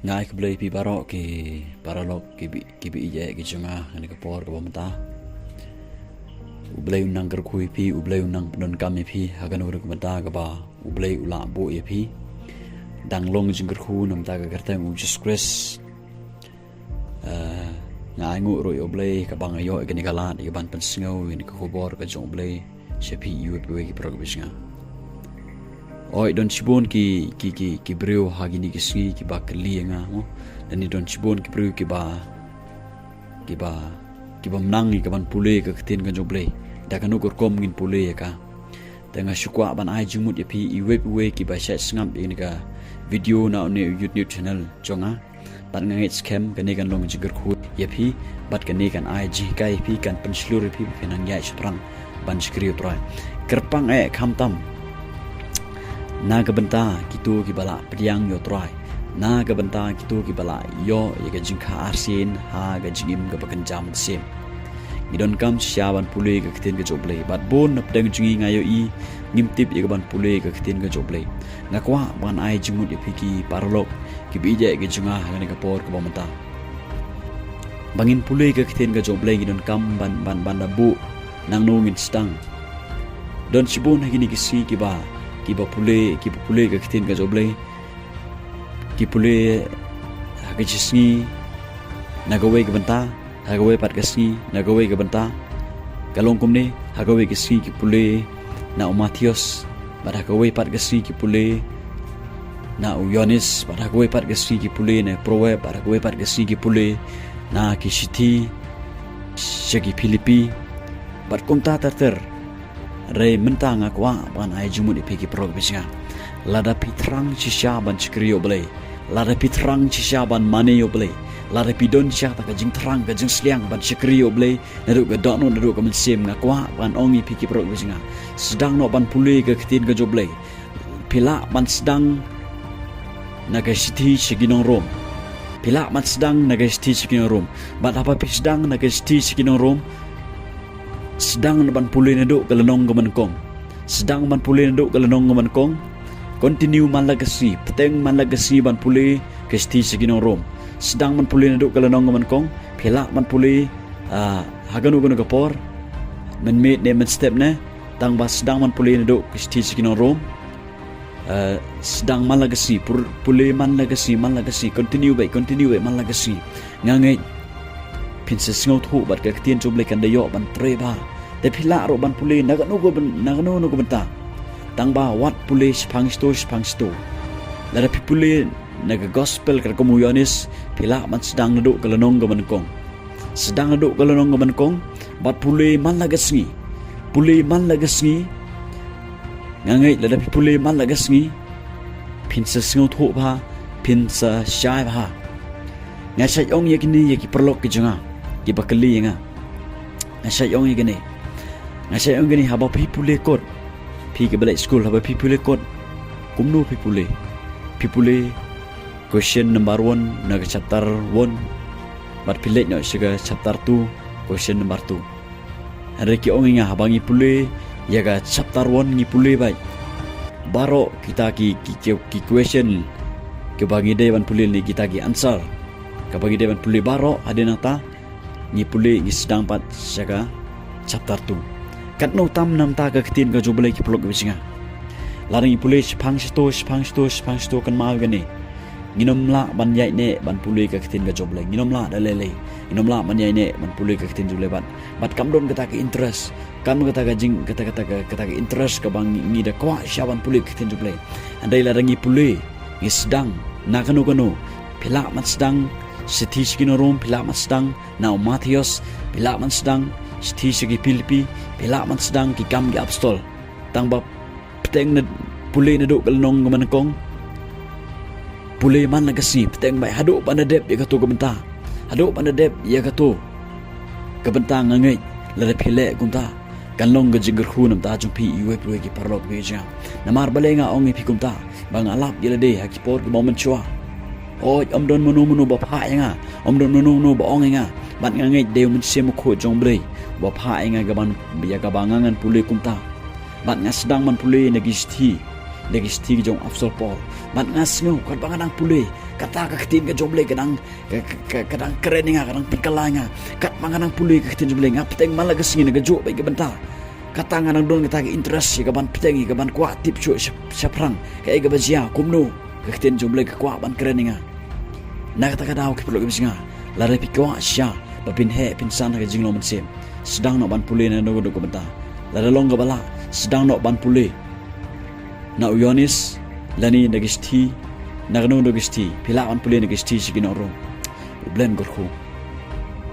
ngai ke blai pi barok ki paralok ki bi ije ki chunga ni ka por ka bomta ublai unang gerkhui pi ublai unang pendon kami pi hagan uruk mata ka ba ublai ula bo ye pi danglong jing gerkhu nam ta ka kerta u Jesus Christ ngai ngu roi ublai ka bang ayo ka ni kala ni ban pen sngau ni ka khobor ka jong ublai shepi yu pi ki prog bisnga oi don chibon ki breu hagini ki sgi ki ba kli nga mo dan don chibon ki breu ki ba menang ka ban pule ka ktin ka joble da kan ukur kom ngin pule ka tanga shukwa ban ai jumut ya pi iwe ki ba sha sngam ni ka video na ne YouTube channel jonga ban ngai scam ka ne kan long jigar khu ya pi bat ka ne kan ai ji kai pi kan penslur pi penang ya sprang ban skriu trai kerpang kham tam naga benta kitu ki bala priang yo trai naga benta kitu ki bala yo ye ga jingkha arsin ha ga jingim ga bakan jam sem idon kam syaban pule ga kiten ga joble bat bon nap dang jingi ngayo i ngimtip ye ga ban pule ga kiten ga joble ngakwa ban ai jingmut ye piki parlok ki bije ga junga ga ga por ka bomata bangin pule ga kiten ga joble idon kam ban da bu nang no ngin stang don sibon hagini ki si ki ba pule ka ktin ka joble ki pule ha jisni nagawe ka banta hagawe pat ka sni nagawe ka banta kalong kumne hagawe ka sni ki pule na Mathios pat hagawe pat ka sni ki pule na Yohanes pat hagawe pat ka sni ki pule na Prowe pat hagawe pat ka sni ki pule na Kishiti Shagi Filipi pat kumta tarter Ray mentang akwa ban ai jumut ipiki prog bisnga lada pitrang cisya ban skrio blai lada pitrang cisya ban mane yo blai lada pidon cisya ta ka jing terang ka jing sliang ban skrio blai nadu ka dono nadu ka mensem ngakwa ban ongi piki prog bisnga sedang no ban pule ka ktin ka joblai pila ban sedang naga siti siginong rom pila ban sedang naga siti siginong rom ban apa pi sedang naga siti siginong rom sedang ban pulih naduk ke lenong ke menkong sedang ban pulih naduk ke lenong ke menkong continue man lagasi peteng man lagasi ban pulih ke sti siginong rom sedang ban pulih naduk ke lenong ke menkong pelak ban pulih haganu gunu kapor men meet ne men step ne tang ba sedang man pulih naduk ke sti siginong rom sedang man lagasi pulih man lagasi continue man lagasi ngangai pinse sngau thu bat ka ktin joble kan dayo ban treba te phila ro ban pule nagano no go benta tang ba wat pule spang sto lara pule naga gospel ka komu Yohanes phila man sedang nadu kalanong go mankong sedang nadu kalanong go mankong bat pule man lagasngi ngangai lara pule man lagasngi pinse sngau thu ba pinsa syai ba ngasai ong yakini yaki perlok ke junga ki bakali nga ngasai ong gini haba pi pule kot pi ke balai school haba pi pule kot kumno pi pule question number 1 naga chapter 1 bat pilek no siga chapter 2 question number 2 hari ki ong nga habangi pule yaga chapter 1 ngi pule bai baro kita ki question ke bagi dewan pule ni kita ki answer kapag dewan puli baro adena ta ni puli ni sedang pat syaga chapter 2 kat no tam nam ta ka ktin ka joble ki plok bisinga larang puli spang sto kan ma gani nginom la ban yai ne ban puli ka ktin ka joble nginom la dalele nginom la ban yai ne ban puli ka ktin joble bat kam don kata ka interest kam kata ka jing kata ka interest ka bang ni da kwa syaban puli ka ktin joble andai larang puli ni sedang nakano pila man sedang Siti sikino rom pila man sedang na Mathios pila man sedang siti sigi Filipi pila man sedang ki kam gi apostol tang ba peteng na pule na do kalnong manakong pule man lagasi peteng bai hadu panadep ya kato kabenta hadu panadep ya kato kabenta ngangai lada pile kunta kanlong gajingar hunam ta jumpi iwe ki parlok beja namar balenga ongi pikumta bang alap yelade hakipor ke moment chua oi omdon munu ba pha nga omdon munu ba ong nga ban ngai deu mun sem kho jong bre ba pha nga ga ban ya ga bangangan pule kumta ban nga sedang man pule nagisti legisti ki jong Afzal Paul man ngas ngo kat banganang pule kata ka ketin ka jomble kadang kereninga kadang pikalanga kat manganang pule ka ketin jomble ngap teng malagas ngin ga jo bai ka benta kata nganang don kata ka interest ka ban pitengi ka ban kwa tip chu saprang ka ga bajia kumno ka ketin jomble ka kwa ban kereninga na kata ka daw ki pulok bisinga la repi kwa sya babin he pinsan ka jinglo mensem sedang nak ban pule na no do ka benta la long ka bala sedang nak ban pule na uyonis lani nagisti nagno nagisti pilaan puli nagisti sigino ro blend gorko